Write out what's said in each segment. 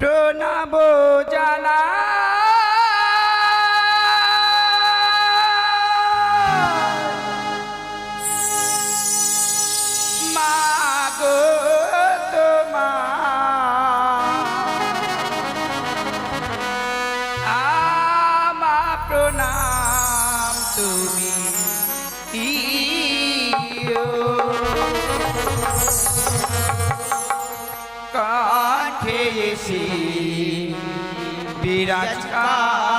প্রণব জানা মাগো আমা প্রণাম তুমি কাঠে এসে বিরাজকার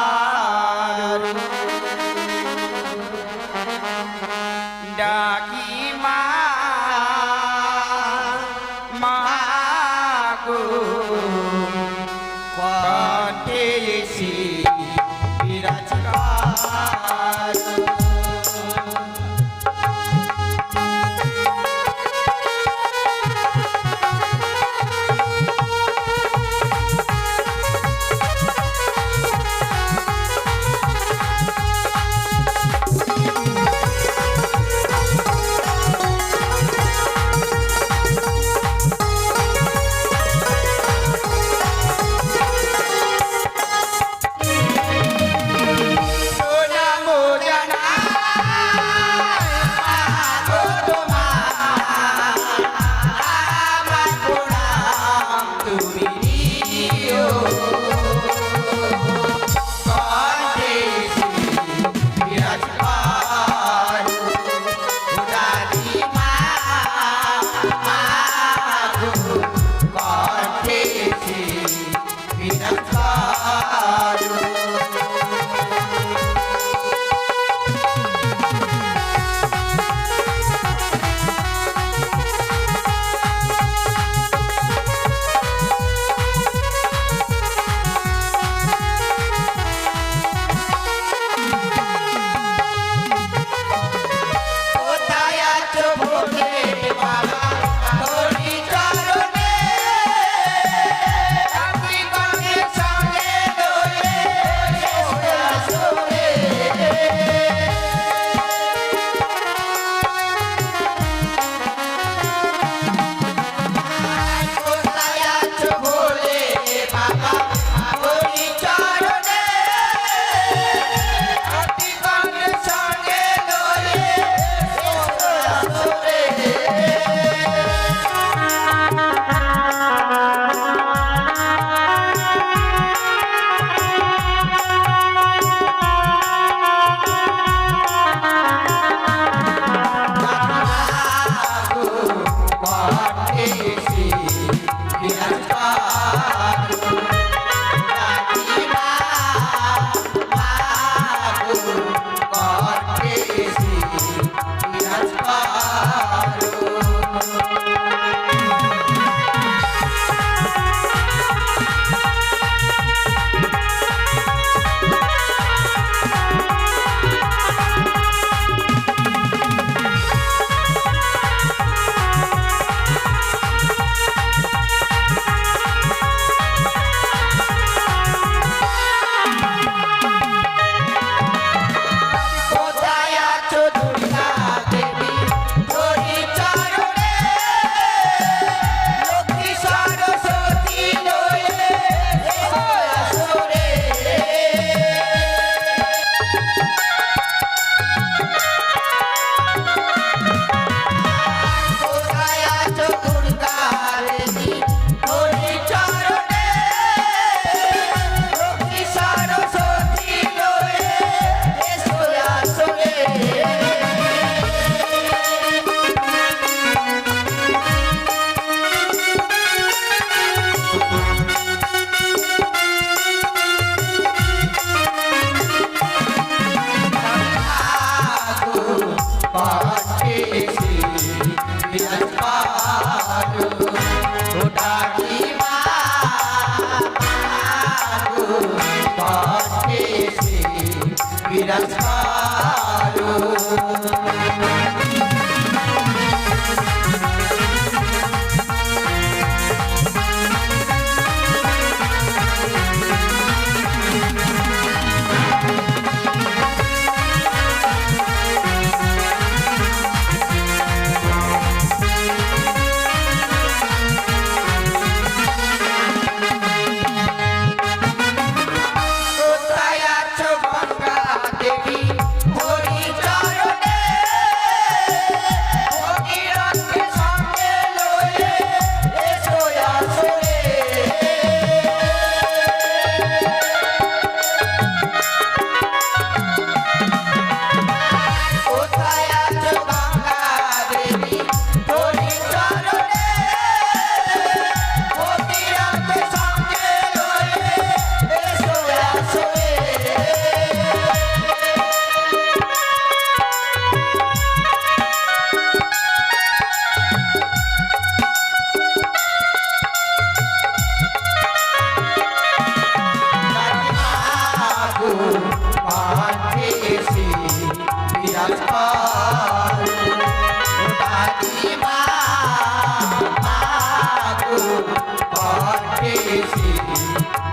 ডাকি মাগো কাঠে এসে বিরাজকার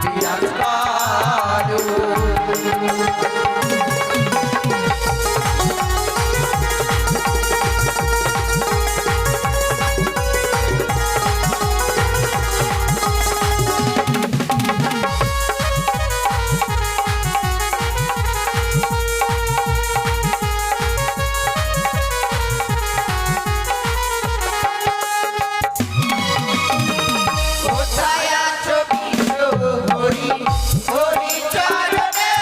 বিরাজ করো। কোথায় আছো বিষ্ণু হরি হরি চরণে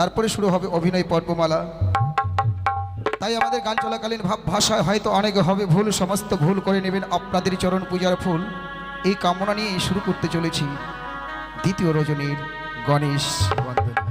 তারপরে শুরু হবে অভিনয় পর্বমালা। তাই আমাদের গান চলাকালীন ভাষায় হয়তো অনেকে হবে ভুল, সমস্ত ভুল করে নেবেন। আপনাদের চরণ পূজার ফুল এই কামনা নিয়ে শুরু করতে চলেছি দ্বিতীয় রজনীর গণেশ বন্দনা।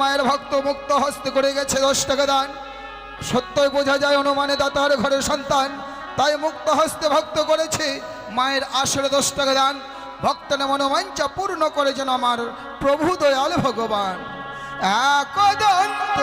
মায়ের ভক্ত মুক্ত হস্তে করে গেছে 10 টাকা দান। সত্যই বোঝা যায় অনুমানে দাতার ঘরের সন্তান, তাই মুক্ত হস্তে ভক্ত করেছে মায়ের আসরে 10 টাকা দান। ভক্তের মনোবাঞ্ছা পূর্ণ করে যেন আমার প্রভু দয়াল ভগবান। একদন্ত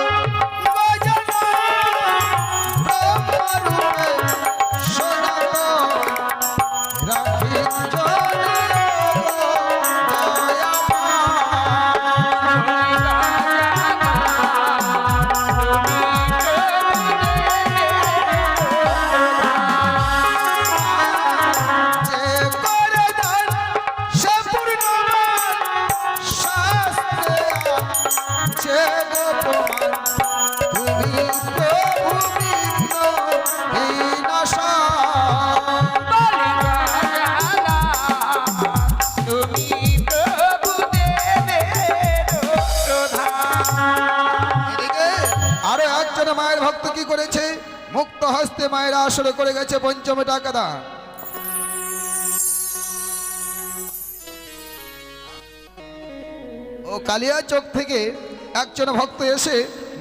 মায়ের ভক্ত কি করেছে মুক্ত হস্তে মায়ের আসরে করে গেছে ৫ম টাকা দান। ও কালিয়া চোখ থেকে একজন ভক্ত এসে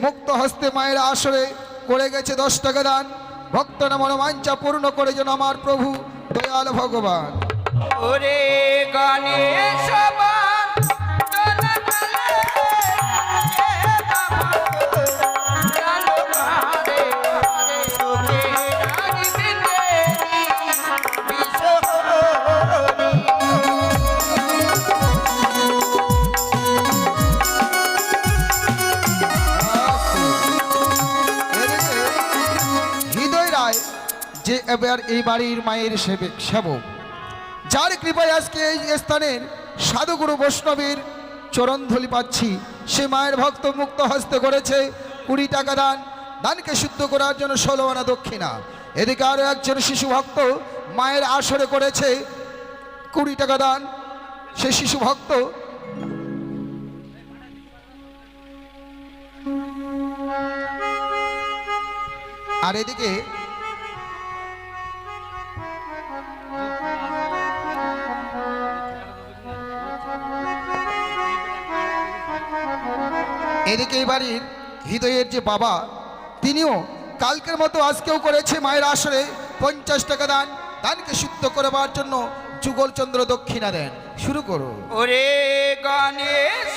মুক্ত হস্তে মায়ের আসরে করে গেছে 10 টাকা দান। ভক্তের মনোবাঞ্ছা পূর্ণ করে যেন আমার প্রভু দয়াল ভগবান। ওরে গণেশ যে এবার এই বাড়ির মায়ের সেবক, যার কৃপায় আজকে এই স্থানের সাধুগুরু বৈষ্ণবের চরণধূলি পাচ্ছি, সে মায়ের ভক্ত মুক্ত হস্তে করেছে 20 টাকা দান। দানকে শুদ্ধ করার জন্য 16 আনা দক্ষিণা। এদিকে আরো একজন শিশু ভক্ত মায়ের আসরে করেছে 20 টাকা দান। সে শিশু ভক্ত আর এদিকে এদিকে এই বাড়ির হৃদয়ের যে বাবা, তিনিও কালকের মতো আজকেও করেছে মায়ের আসরে 50 টাকা দান। দানকে শুদ্ধ করবার জন্য যুগলচন্দ্র দক্ষিণা দেন। শুরু করো। ওরে গণেশ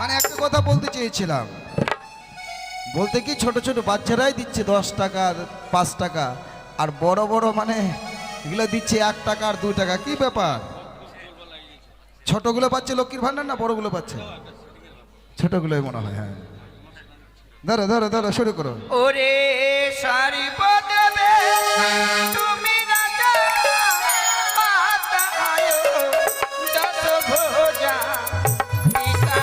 মানে একটা কথা বলতে চেয়েছিলাম, বলতে কি ছোট ছোট বাচ্চারাই দিচ্ছে 10 টাকা 5 টাকা, আর বড় বড় মানে এগুলো দিচ্ছে 1 টাকা আর 2 টাকা। কি ব্যাপার? ছোটগুলো পাচ্ছে লক্ষ্মীর ভান্ডার না বড়গুলো পাচ্ছে? ছোটগুলোই মনে হয়। হ্যাঁ, ধরো ধরো ধরো, শুরু করো। ওরে সারি পদবে তুমি রাজা মাতায় দশ ভোজা পিতা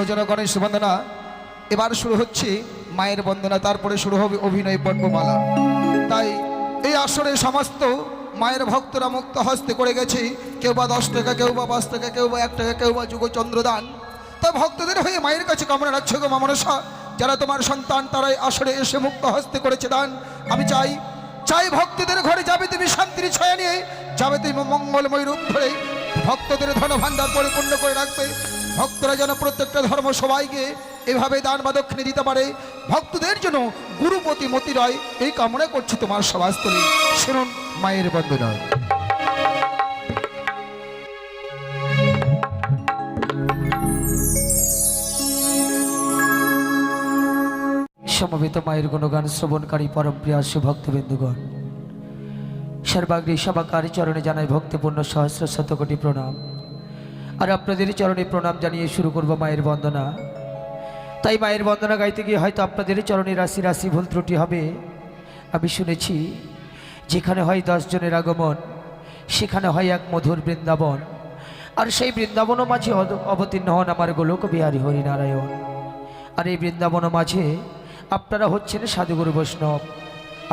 হলো যেন গণেশ বন্দনা। এবার শুরু হচ্ছে মায়ের বন্দনা, তারপরে শুরু হবে অভিনয় পর্বমালা। তাই এই আসরে সমস্ত মায়ের ভক্তরা মুক্ত হস্তে করে গেছে, কেউ বা 10 টাকা, কেউ বা 5 টাকা, কেউ বা 1 টাকা, কেউ বা যুগচন্দ্রদান। তাই ভক্তদের হয়ে মায়ের কাছে কামনা রাখছে গো মা মনসা, যারা তোমার সন্তান তারাই আসরে এসে মুক্ত হস্তে করেছে দান। আমি চাই ভক্তদের ঘরে যাবে তুমি শান্তির ছায়া নিয়ে, যাবে তুমি মঙ্গলময় রূপ ধরে, ভক্তদের ধন ভাণ্ডার পরিপূর্ণ করে রাখবে। ভক্তরা যেন প্রত্যেকটা ধর্ম সবাইকে এভাবে দান বা দক্ষিণে দিতে পারে, ভক্তদের জন্য গুরুপতি মতি রয়, এই কামনা করছি তোমার সভাস্থলে। শুনুন মায়ের বন্দনা। সমবেত মায়ের গুণগান শ্রবণকারী পরম প্রিয় ভক্তবৃন্দগণ, সর্বাগ্রে সবাকার চরণে জানাই ভক্তিপূর্ণ সহস্র শতকোটি প্রণাম। আর আপনাদের চরণে প্রণাম জানিয়ে শুরু করব মায়ের বন্দনা। তাই মায়ের বন্দনা গাইতে গিয়ে হয়তো আপনাদের চরণে রাশি রাশি ভুল ত্রুটি হবে। আমি শুনেছি যেখানে হয় 10 জনের আগমন, সেখানে হয় এক মধুর বৃন্দাবন। আর সেই বৃন্দাবনও মাঝে অবতীর্ণ হন আমার গোলক বিহারী হরিনারায়ণ। আর এই বৃন্দাবন মাঝে আপনারা হচ্ছেন সাধুগুরু বৈষ্ণব,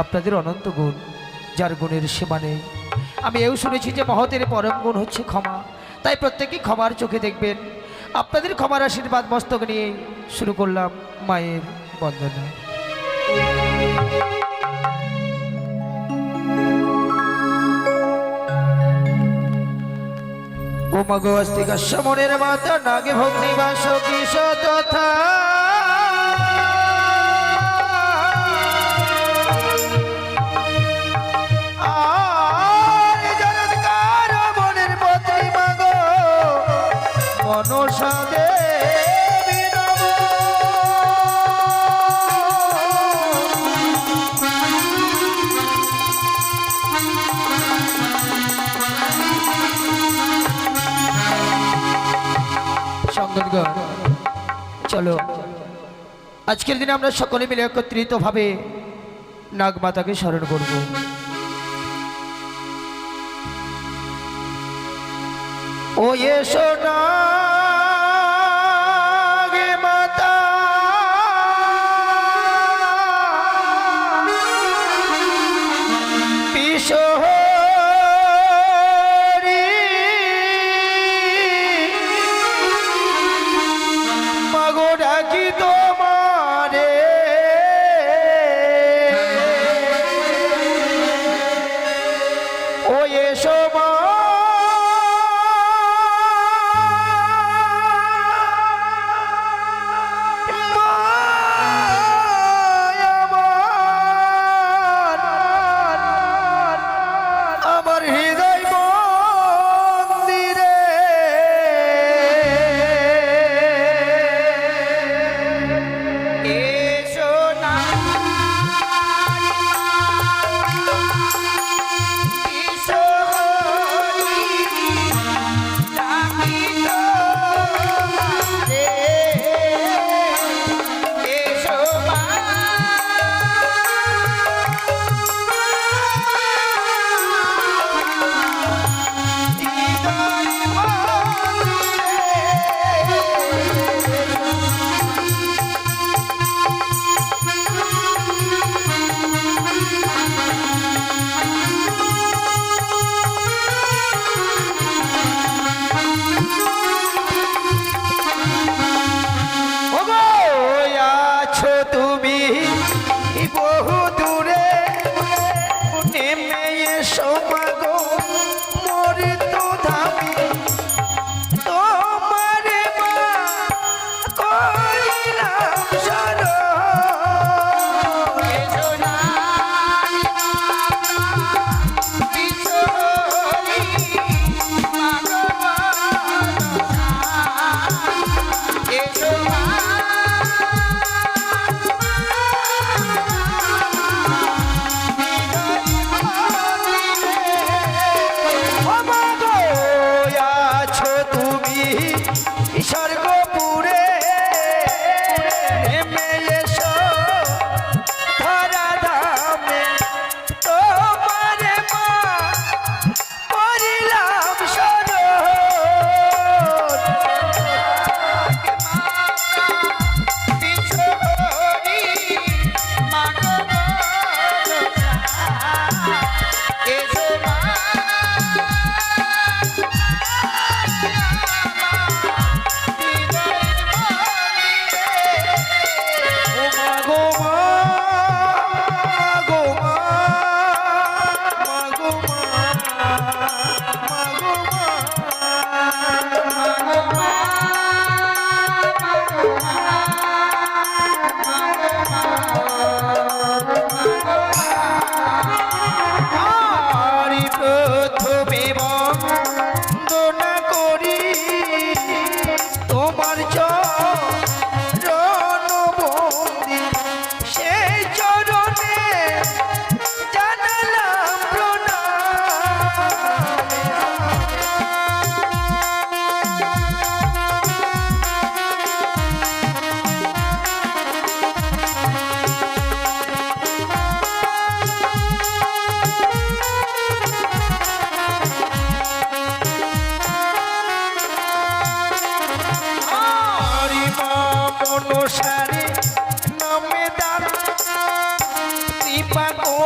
আপনাদের অনন্ত গুণ, যার গুণের সীমা নেই। আমি এও শুনেছি যে মহতের পরম গুণ হচ্ছে ক্ষমা। তাই প্রত্যেকেই ক্ষমার চোখে দেখবেন। আপনাদের ক্ষমার আশীর্বাদ মস্তক নিয়ে শুরু করলাম মায়ের বন্দনা। ও মাগো আস্তিকা সমনের মাতা নাগে ভক্তি বাস কিশ তথা মনসা দেবী নমো। সঙ্গতগণ, চলো আজকের দিনে আমরা সকলে মিলে একত্রিতভাবে নাগমাতাকে স্মরণ করব। ও এসো নাগে মাতা, বিশ্বহরি মাগো ডাকি তোমারে, ও এসো মা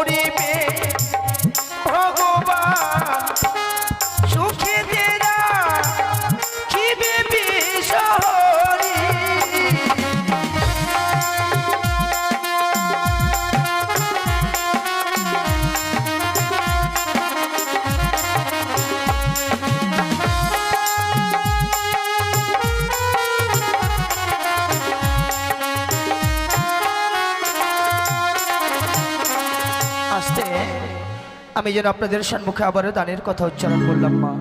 করিবে ভগবান সুখে দেরা খিবে বিষহরি আস্তে আমি যেন আপনাদের সম্মুখে আবারও দানের কথা উচ্চারণ করলাম মা।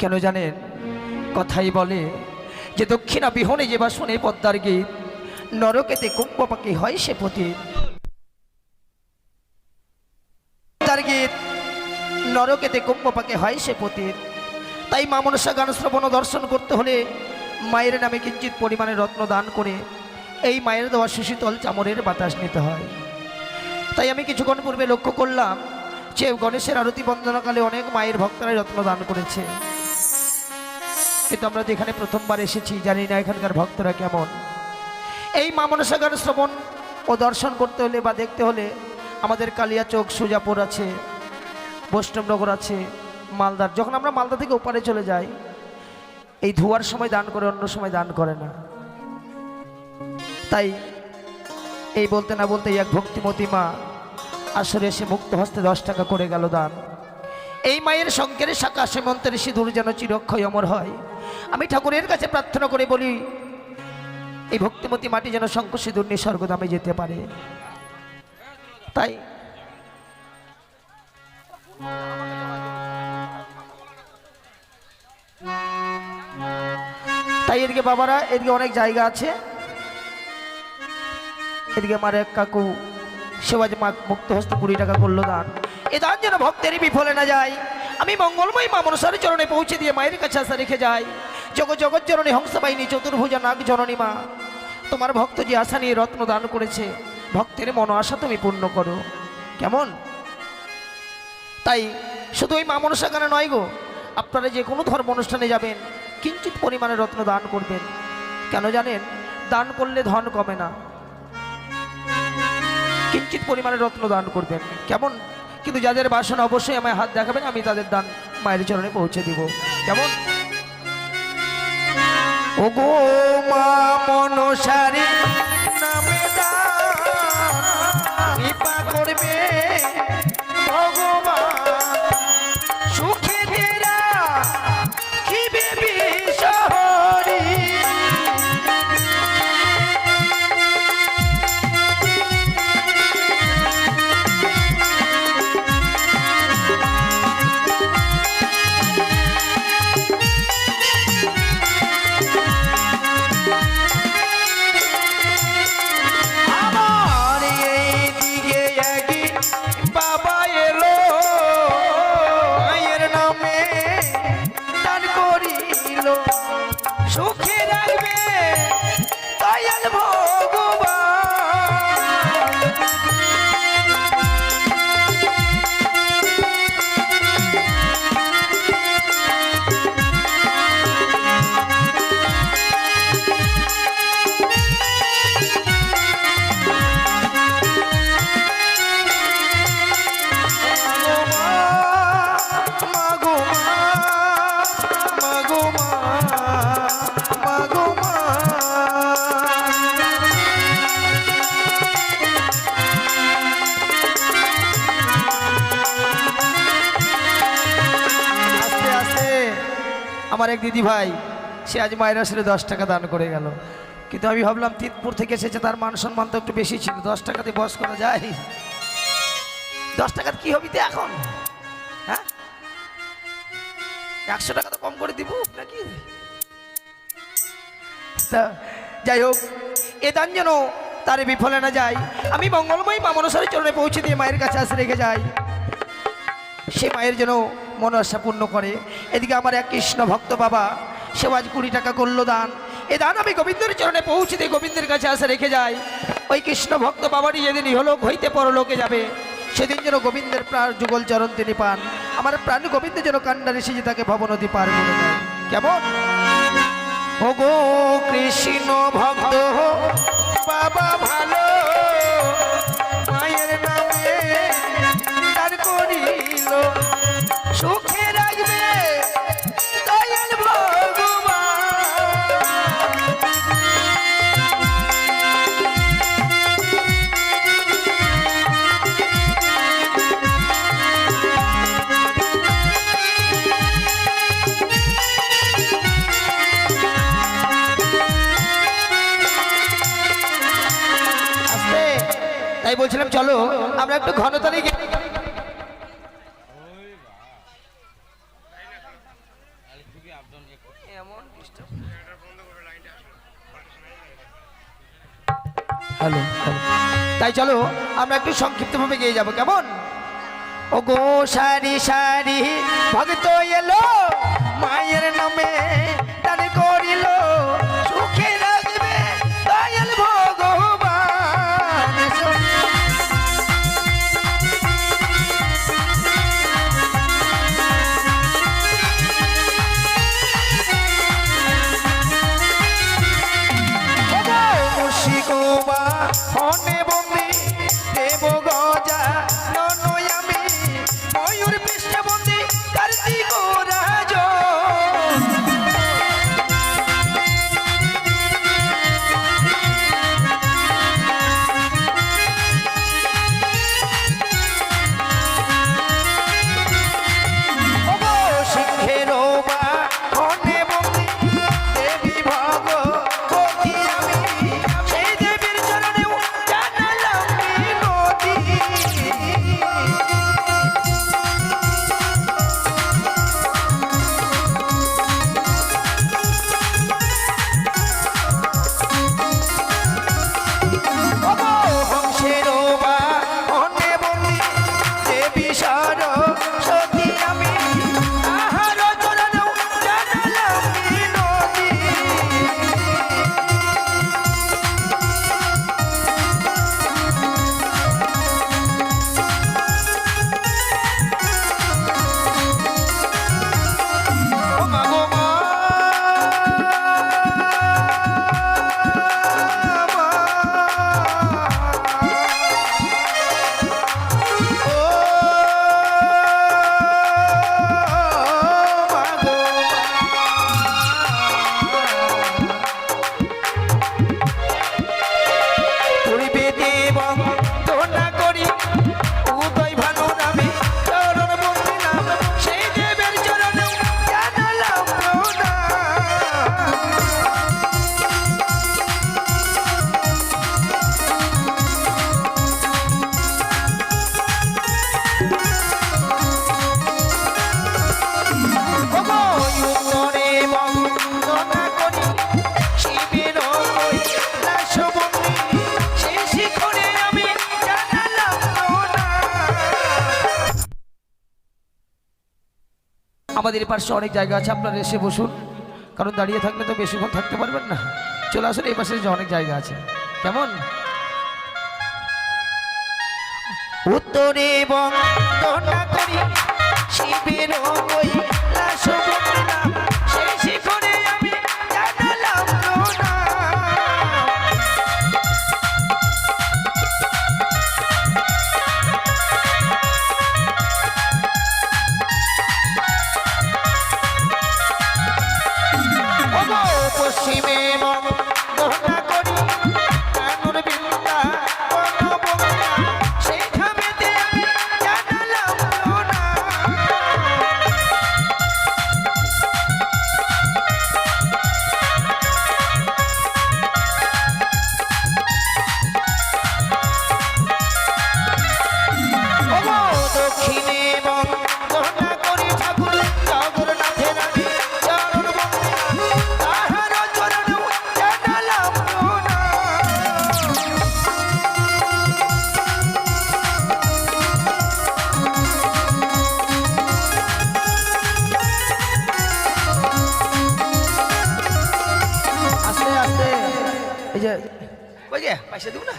কেন জানেন, কথাই বলে যে দক্ষিণা বিহনে যে বাসনে পদ্মার গীত, নরকেতে কুম্ভ পাখি হয় সে পতিত। পদ্মার গীত নরকেতে কুম্ভ পাখি হয় সে পতিত। তাই মা মনসা গান শ্রবণ ও দর্শন করতে হলে মায়ের নামে কিঞ্চিত পরিমাণে রত্ন দান করে এই মায়ের দেওয়া সুশীতল চামরের বাতাস নিতে হয়। তাই আমি কিছুক্ষণ পূর্বে লক্ষ্য করলাম যে গণেশের আরতি বন্দনাকালে অনেক মায়ের ভক্তরাই রত্ন দান করেছে, কিন্তু আমরা যেখানে প্রথমবার এসেছি জানি না এখানকার ভক্তরা কেমন। এই মা মনসা গান শ্রবণ ও দর্শন করতে হলে বা দেখতে হলে আমাদের কালিয়াচক, সুজাপুর আছে, বৈষ্ণবনগর আছে, মালদার। যখন আমরা মালদা থেকে ওপারে চলে যাই, এই ধোয়ার সময় দান করে, অন্য সময় দান করে না। তাই এই বলতে না বলতে এক ভক্তিমতী মা আসরে এসে মুক্ত হস্তে 10 টাকা করে গেল দান। এই মায়ের শঙ্কের শাখা সেমন্তের সিঁদুর যেন চিরক্ষয় অমর হয়। আমি ঠাকুরের কাছে প্রার্থনা করে বলি এই ভক্তিমতী মাটি যেন শঙ্খ সিঁদুর নিয়ে স্বর্গধামে যেতে পারে। তাই এদিকে বাবারা, এদিকে অনেক জায়গা আছে, এদিকে আমার এক কাকু সেবাজ মা মুক্ত হস্তে 20 টাকা করলো দান। এ দান যেন ভক্তেরই বিফলে না যায়। আমি মঙ্গলময়ী মা মনসার চরণে পৌঁছে দিয়ে মায়ের কাছে আশা রেখে যাই। জগৎ জননী হংসবাহিনী চতুর্ভুজা নাগ জননী মা, তোমার ভক্ত যে আশা নিয়ে রত্ন দান করেছে, ভক্তের মন আশা তুমি পূর্ণ করো। কেমন? তাই শুধু ওই মা মনসা গানে নয় গো, আপনারা যে কোনো ধর্ম অনুষ্ঠানে যাবেন কিঞ্চিত পরিমাণে রত্ন দান করবেন। কেন জানেন, দান করলে ধন কমে না, কিঞ্চিত পরিমাণে রত্ন দান করবেন। কেমন? কিন্তু যাদের বাসনা অবশ্যই আমায় হাত দেখাবেন, আমি তাদের দান মায়ের চরণে পৌঁছে দিব। কেমন? ও গো মা মনসারে নামে কৃপা করবে ভগবান সুখে দেরা খিবে বিষহরি সুখে রাখবে দয়াল আমার এক দিদি ভাই, সে আজ মায়ের আসলে 10 টাকা দান করে গেল। কিন্তু আমি ভাবলাম তিতপুর থেকে এসেছে, তার মান সম্মান তো একটু বেশি ছিল, 10 টাকাতে বস করা যায়? 10 টাকার কি হবি তো এখন? হ্যাঁ, 100 টাকা তো কম করে দিব নাকি? তা যাই হোক, এ দান যেন তার বিফলে না যায়। আমি মঙ্গলময়ী মা মনসার চরণে পৌঁছে দিয়ে মায়ের কাছে আসে রেখে যাই, সে মায়ের যেন মন আশা পূর্ণ করে। এদিকে আমার এক কৃষ্ণ ভক্ত বাবা, সে আজ 20 টাকা করলো দান। এ দান আমি গোবিন্দের চরণে পৌঁছে দিয়ে গোবিন্দের কাছে আসে রেখে যাই। ওই কৃষ্ণ ভক্ত বাবাটি যেদিন ইহলোক হইতে পরলোকে যাবে, সেদিন যেন গোবিন্দের প্রাণ যুগল চরণ তিনি পান। আমার প্রাণ গোবিন্দ যেন কান্ডারে সেজে তাকে ভবনদী পার করে দেয়। কেমন? ও গো কৃষ্ণ ভক্ত বাবা ভালো, মায়ের নামে তাই বলছিলাম চলো আমরা একটু ঘনতালি হ্যালো, তাই চলো আমরা একটু সংক্ষিপ্তভাবে গিয়ে যাবো, কেমন? ও গো সারি সারি ভক্ত এলো মায়ের নামে দান করিল, সুখে রাখবে দয়াল ভগবান। মুর্শিদোবা হনে বন্দি দেব গজা নয় আমি ময়ূর পৃষ্ঠবন্দি কার্তিক রাজ। সিংহের বা হনে বন্দি দেবী ভগবতী আমি, সেই দেবীর চরণেও জানালাম মিনতি। হংসের বা হনে বন্দি দেবী সরস্বতী আমি, তাহার চরণেও জানালাম মিনতি। ও মা গো মা, ও মা গো পূর্বে দেব তোনা করি উদয় ভানু নামে চরণ বন্দিলাম, সেই দেবের চরণে জানালাম প্রণাম। ওগো উত্তরে বন্দনা করি শিবের কৈলাস বন্দি, সেই শিখরে আমি জানালাম প্রণাম। আমাদের পাশে অনেক জায়গা আছে, আপনারা এসে বসুন, কারণ দাঁড়িয়ে থাকলে তো বেশিক্ষণ থাকতে পারবেন না। চলে আসুন, এই পাশে যে অনেক জায়গা আছে, কেমন? উত্তরে বন্দনা করি শিবের কৈলাস বন্দিলাম, সেই শিখরে আমি জানালাম প্রণাম। ওগো পশ্চিমে বন্দনা করি কানুর বিন্দা বনবঙ্গা, সেই ধামেতে আমি জানালাম প্রণাম। ওগো দক্ষিণে বন্দনা করি ঠাকুর জগন্নাথের আমি চরণ বন্দিলাম, তাহার চরণেও জানালাম প্রণাম। আস্তে আস্তে এই যে ওই যে পয়সা দিব না,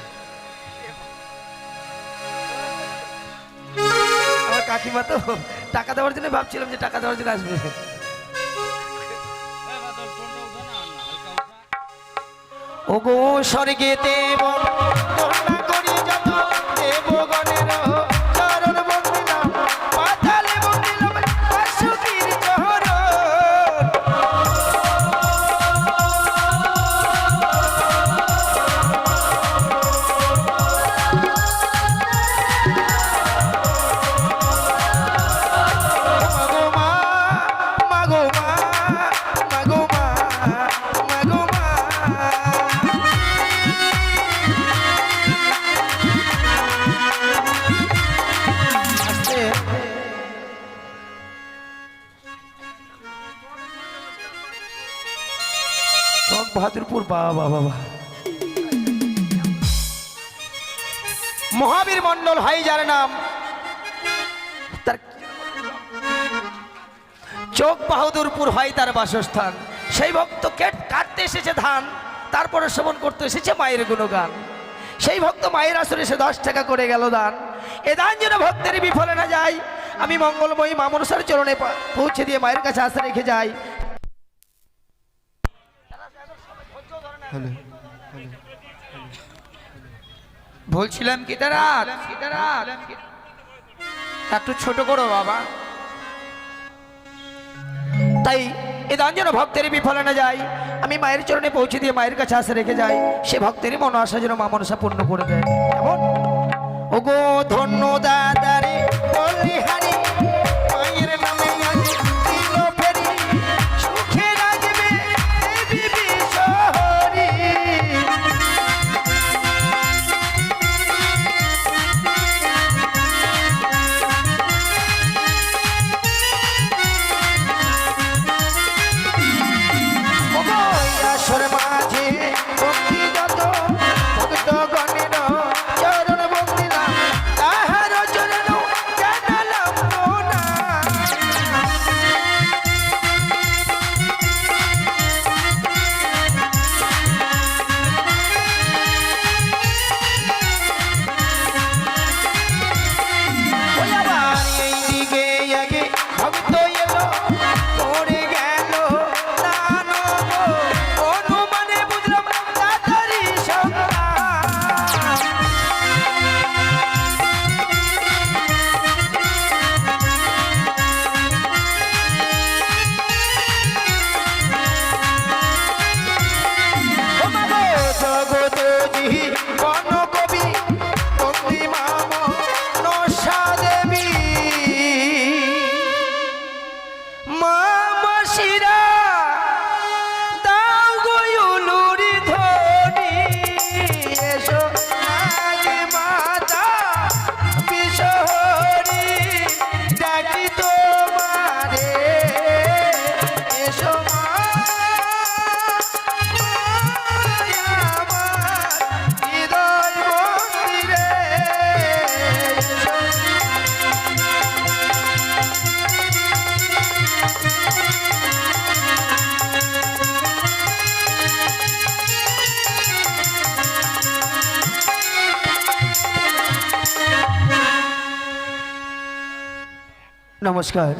আমার কাকিমা তো টাকা দেওয়ার জন্য ভাবছিলাম যে টাকা দেওয়ার জন্য আসবে। ওগো স্বর্গেতে বন্দনা করি যত দেবগণের চরণ বন্দিলাম, পাতালে বন্দিলাম বাসুকীর চরণ। মাগো মা, মাগো মা, মাগো মা, মাগো মা। বাহাদুরপুর, বাবা বাবা। মহাবীর মণ্ডল হয় যার নাম, তার চোখ বাহাদুরপুর হয় তার বাসস্থান। সেই ভক্ত কাটতে এসেছে ধান, তারপরে শ্রবণ করতে এসেছে মায়ের গুণগান। সেই ভক্ত মায়ের আসরে সে 10 টাকা করে গেল দান। এ দান যেন ভক্তের বিফলে না যায়, আমি মঙ্গলময়ী মা মনসার চরণে পৌঁছে দিয়ে মায়ের কাছে আশা রেখে যাই। বলছিলাম গীতারাজ, একটু ছোট করো বাবা। তাই এ দান যেন ভক্তের বিফলে না যায়, আমি মায়ের চরণে পৌঁছে দিয়ে মায়ের কাছে আশা রেখে যাই। সে ভক্তেরই মন আশা যেন মা মনসা পূর্ণ করে দেয়। এমন ওগো ধন্য দাদারে বলিহারি, মায়ের নামে আজ দিল ফেরি, সুখে রাখবে দেবী বিশ্বহরি। ওগো আসর মাঝে ভক্তি যত, ভক্ত গণের চরণ বন্দিলাম, তাহার চরণ জানালাম না। ওই আবার এই দিকে আগে ভক্ত এলো, পড়ে গেল দান গো, অনুমানে বুঝলাম তাড়াতাড়ি সন্তান। ও মা গো জগত জীবন কবি বন্দি মা মনসা দেবী, মা মাসিরা দাও গো উলুরি ধ্বনি, এসো আগে মাতা বিশ্বহরি, ডাকি তোমারে এসো মা, আমার হৃদয় মন্দিরে এসো। নমস্কার।